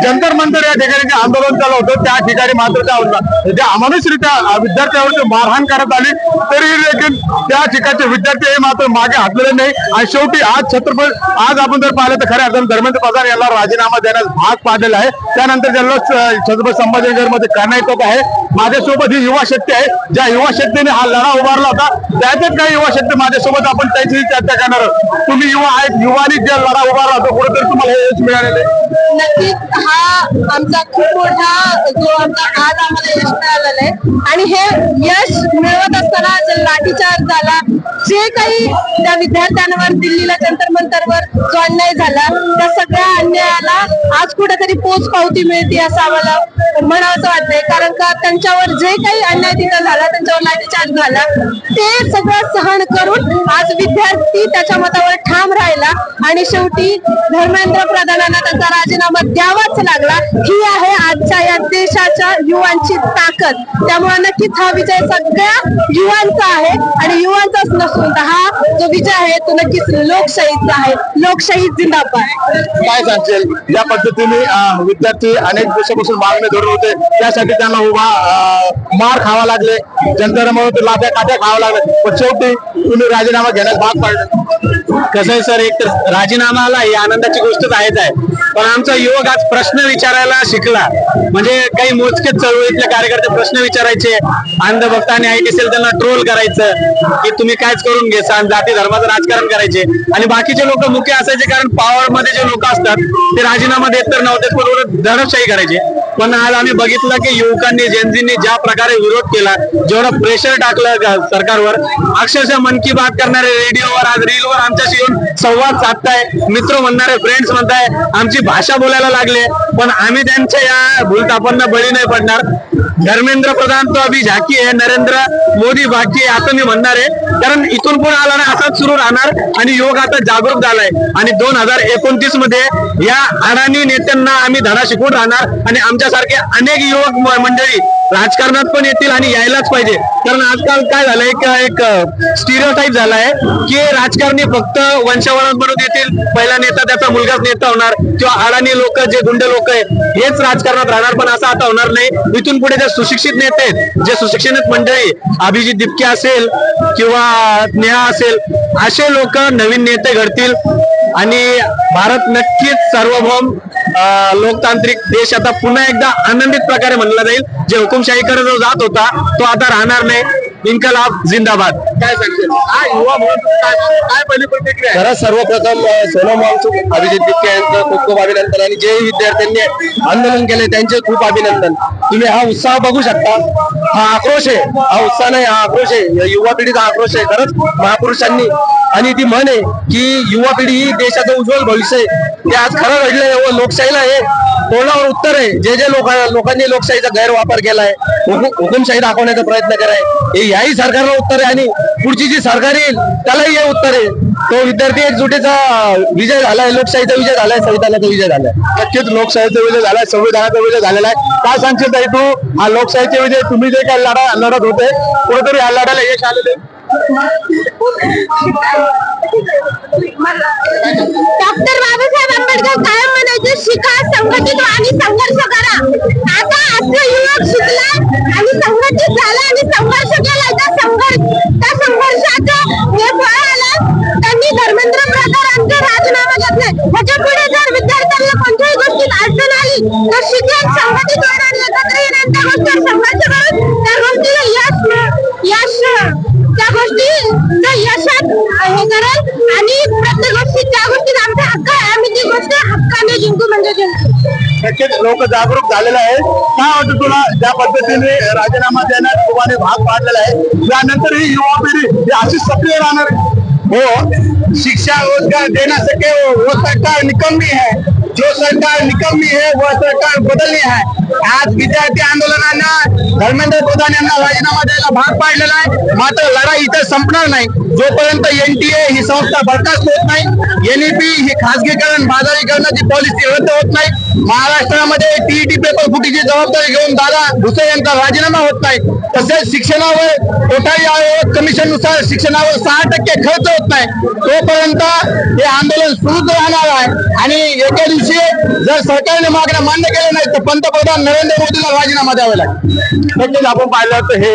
जंतर मंतर या ठिकाणी जे आंदोलन चालू होतं त्या ठिकाणी मात्र त्या अमानुषरित्या विद्यार्थ्यावर मारहाण करण्यात आली, तरी देखील त्या ठिकाणचे विद्यार्थी हे मात्र मागे हटलेले नाही। आणि शेवटी आज आपण जर पाहिलं तर खऱ्या अर्थाने धर्मेंद्र प्रधान यांना राजीनामा देण्यास भाग पाडलेला आहे। त्यानंतर ज्यांना छत्रपती संभाजीनगरमध्ये करण्यात येत आहे। माझ्यासोबत ही युवा शक्ती आहे, ज्या युवा शक्तीने हा लढा उभारला होता, त्याच्यात काही युवा शक्ती माझ्यासोबत आपण त्याची चर्चा करणार आहोत। तुम्ही युवा आहेत, युवानी ज्या लढा उभारला होता, कुठेतरी तुम्हाला हे यश मिळालेले? नक्कीच हा आमचा खूप मोठा जो आमचा आज आम्हाला यश मिळालेलं आहे। आणि हे यश मिळवत असताना जो लाठीचार्ज झाला, जे काही त्या विद्यार्थ्यांवर दिल्लीला जंतर मंतरवर जो अन्याय झाला, त्या सगळ्या अन्यायाला आज कुठेतरी पोच पावती मिळते असं आम्हाला म्हणावंसं वाटतंय। कारण का त्यांच्यावर जे काही अन्याय तिथं झाला, त्यांच्यावर लाठीचार्ज झाला, ते सगळं सहन करून आज विद्यार्थी त्याच्या मतावर ठाम राहिला आणि शेवटी धर्मेंद्र प्रधानांना त्यांचा राजीनामा द्यावाच लागला। ही आहे आजच्या या देशाच्या युवांची ताकद। त्यामुळे नक्कीच हा विजय सगळ्या युवांचा आहे आणि युवांचाच नसून हा जो विजय आहे तो नक्कीच लोकशाहीचा आहे। लोकशाही जिंदाबाद। काय सांगशील, ज्या पद्धतीने विद्यार्थी अनेक दिवसापासून मागणी धरून होते, त्यासाठी त्यांना उभा मार खावा लागले, जनतेने लाट्या काट्या खावा लागले, पण शेवटी तुम्ही राजीनामा घेण्यास भाग पाडले। कसं आहे सर, एक तर राजीनामाला ही आनंदाची गोष्टच आहेच आहे, पण आमचा युवक आज प्रश्न विचारायला शिकला। म्हणजे काही मोजकेच चळवळीतले कार्यकर्ते प्रश्न विचारायचे, अंधभक्त आणि आयटी सेल त्यांना ट्रोल करायचं की तुम्ही कायच करून घेसान, जाती धर्माचं राजकारण करायचे, आणि बाकीचे लोक मुख्य असायचे कारण पॉवर मध्ये जे लोक असतात ते राजीनामा देत तर नव्हते, पण दडपशाही करायचे। पण आज आम्ही बघितलं की युवकांनी जेनजींनी ज्या प्रकारे विरोध केला, जेवढं प्रेशर टाकलं सरकारवर, अक्षरशः मन की बात करणारे रेडिओवर आज रीलवर आमच्याशी येऊन संवाद साधताय, मित्र म्हणणारे फ्रेंड्स म्हणताय, आमची भाषा बोलायला लागले, पण आम्ही त्यांच्या या भूलथापांना बळी नाही पडणार। धर्मेंद्र प्रधान तो अभी झाकी आहे, नरेंद्र मोदी बाकी आहे असं मी म्हणणार आहे, कारण इथून पुढे आला ना असाच सुरू राहणार आणि युवक आता जागरूक झालाय आणि 2029 मध्ये या अडाणी नेत्यांना आम्ही धडा शिकवून राहणार आणि आमच्यासारखे अनेक युवक मंडळी राजकारणात पण येतील आणि यायलाच पाहिजे। कारण आजकाल काय झालंय, एक स्टिरियोटाईप झालाय की राजकारणी फक्त वंशावळात बनवून येतील, पहिला नेता त्याचा मुलगाच नेता होणार किंवा अडाणी लोक जे गुंड लोक आहेत हेच राजकारणात राहणार, पण असं आता होणार नाही। इथून पुढे जे सुशिक्षित नेते आहेत, जे सुशिक्षित मंडळी, अभिजित दिपके असेल किंवा नेहा असेल, असे लोक नवीन नेते घडतील आणि भारत नक्कीच सार्वभौम लोकतांत्रिक देश आता पुन्हा एकदा आनंदित प्रकारे म्हणला जाईल। जे हुकुमशाहीकडे जो जात होता तो आता राहणार नाही। इन्कलाब जिंदाबाद। काय सांगशील युवा म्हणून काय पहिली प्रतिक्रिया? खरंच सर्वप्रथम सोनम वांगचुक, अभिजित दिपके यांचं खूप खूप अभिनंदन आणि जे विद्यार्थ्यांनी आंदोलन केले त्यांचे खूप अभिनंदन। तुम्ही हा उत्साह बघू शकता, हा आक्रोश आहे, हा उत्साह नाही, हा आक्रोश आहे, युवा पिढीचा आक्रोश आहे। खरंच महापुरुषांनी आणि ती म्हण आहे की युवा पिढी ही देशाचं उज्ज्वल भविष्य आहे, ते आज खरं घडलंय व लोकशाहीला हे तोंडावर उत्तर आहे। जे लोकांनी लोकशाहीचा गैरवापर केलाय, हुकुमशाही दाखवण्याचा प्रयत्न केलाय, हे याही सरकारला उत्तर आहे आणि पुढची जी सरकार येईल त्यालाही हे उत्तर आहे। तो विद्यार्थी एकजुटीचा विजय झालाय, लोकशाहीचा विजय झालाय, संविधानाचा विजय झालाय। नक्कीच लोकशाहीचा विजय झालाय, संविधानाचा विजय झालेला आहे। काय सांगशील ताई तू, हा लोकशाहीचा विजय तुम्ही जे काही लढत होते, कुठेतरी या लढ्याला यश आलेले? डॉक्टर बाबासाहेब आंबेडकर काय म्हणायचे, शिका, संघटित आणि संघर्ष करा। आता आपला युवक शिकला आणि संघटित झाला आणि संघर्ष केला, त्या संघर्षाचं हे फळ आलं। त्यांनी धर्मेंद्र प्रधानांचा राजीनामा घेतलाय। ह्याच्या पुढे जर विद्यार्थ्यांना कोणत्याही गोष्टीत अडचण आली तर शिकेल, संघटित होणार आणि एकत्र येणार, त्या गोष्टीवर संघर्ष करून त्या गोष्टीला यश त्या गोष्टीचं यशात हे करेल आणि प्रत्येक गोष्टीत त्या गोष्टीत आमचा हक्क आहे, आम्ही ती गोष्ट हक्काने जिंकू म्हणजे जिंकू। नक्कीच लोक जागरूक झालेले आहेत। काय वाटतं तुला, ज्या पद्धतीने राजीनामा देण्यास युवाने भाग पाडलेला आहे, त्यानंतर ही युवा पिढी ही अशी सक्रिय राहणार आहे? हो, शिक्षा रोजगार देना सके वो सरकार निकम्मी है, जो सरकार निकम्मी है वो सरकार बदलनी है। आज विद्यार्थी आंदोलनांना धर्मेंद्र प्रधान यांना राजीनामा द्यायला भाग पाडलेला आहे, मात्र लढाई इथं संपणार नाही जोपर्यंत एनटीए ही संस्था बरखास्त होत नाही, एनईपी ही खासगीकरण बाजारीकरणाची पॉलिसी रद्द होत नाही, महाराष्ट्रामध्ये टीईटी पेपर फुटीची जबाबदारी घेऊन दादा भुसे यांचा राजीनामा होत नाही, तसेच शिक्षणावर कोठारी आयोग कमिशननुसार शिक्षणावर 6% खर्च होत नाही, तोपर्यंत हे आंदोलन सुरूच राहणार आहे। आणि एके दिवशी जर सरकारने मागण्या मान्य केल्या नाही तर पंतप्रधान नरेंद्र मोदीला राजीनामा द्यावा लागेल. नक्कीच आपण पाहिलं तर हे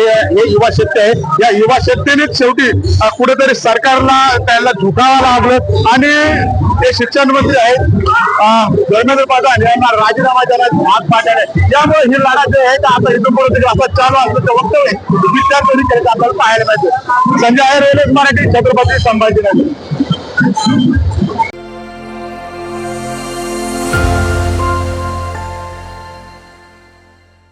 युवा शेतकरी आहे. या युवा शेतकरीनेच शेवटी कुठेतरी सरकारला त्यांना झुकावं लागलं आणि ते शिक्षण मंत्री आहेत धर्मेंद्र प्रधान यांना राजीनामा द्यायला भाग पाडल्याने त्यामुळे ही लढा जे आहे आता इथून पुढे आपण चालू असल्याचं वक्तव्य विद्यार्थ्यांनी केलं आपल्याला पाहायला पाहिजे. संजय आयर, मराठी, छत्रपती संभाजीनगर.